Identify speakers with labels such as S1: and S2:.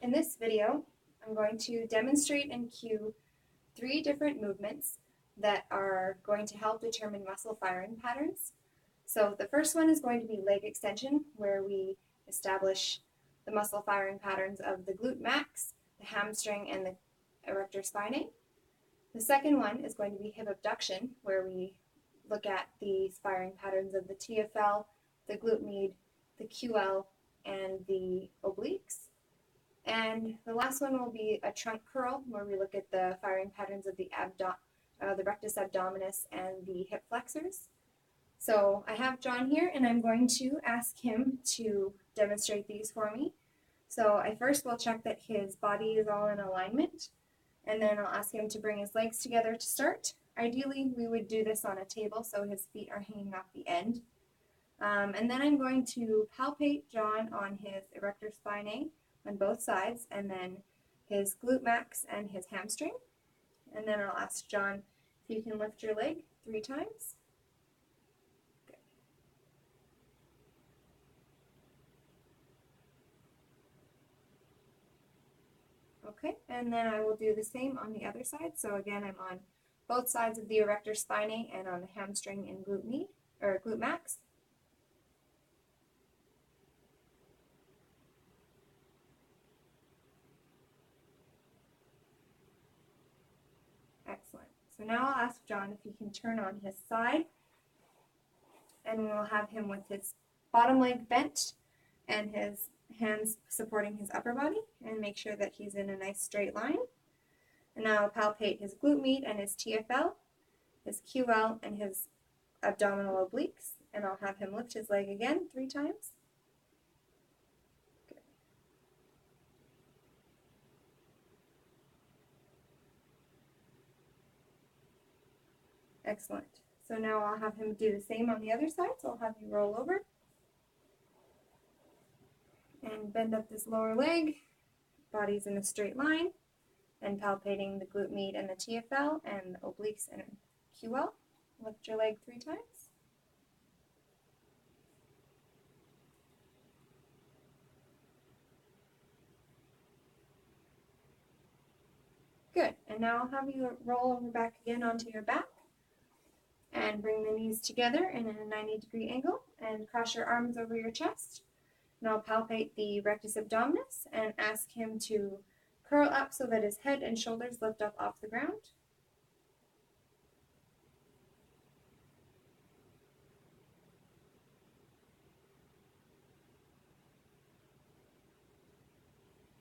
S1: In this video, I'm going to demonstrate and cue 3 different movements that are going to help determine muscle firing patterns. So the first one is going to be leg extension, where we establish the muscle firing patterns of the glute max, the hamstring, and the erector spinae. The second one is going to be hip abduction, where we look at the firing patterns of the TFL, the glute med, the QL, and the obliques. And the last one will be a trunk curl, where we look at the firing patterns of the rectus abdominis and the hip flexors. So I have John here, and I'm going to ask him to demonstrate these for me. So I first will check that his body is all in alignment, and then I'll ask him to bring his legs together to start. Ideally, we would do this on a table so his feet are hanging off the end. And then I'm going to palpate John on his erector spinae on both sides, and then his glute max and his hamstring. And then I'll ask John if you can lift your leg 3 times. Good. Okay, and then I will do the same on the other side. So again, I'm on both sides of the erector spinae and on the hamstring and glute max. Excellent. So now I'll ask John if he can turn on his side, and we'll have him with his bottom leg bent and his hands supporting his upper body, and make sure that he's in a nice straight line. And now I'll palpate his glute med and his TFL, his QL, and his abdominal obliques, and I'll have him lift his leg again 3 times. Good. Excellent. So now I'll have him do the same on the other side, so I'll have you roll over and bend up this lower leg, body's in a straight line, and palpating the glute med and the TFL and the obliques and QL. Lift your leg 3 times. Good, and now I'll have you roll over back again onto your back and bring the knees together in a 90-degree angle and cross your arms over your chest. And I'll palpate the rectus abdominis and ask him to curl up so that his head and shoulders lift up off the ground.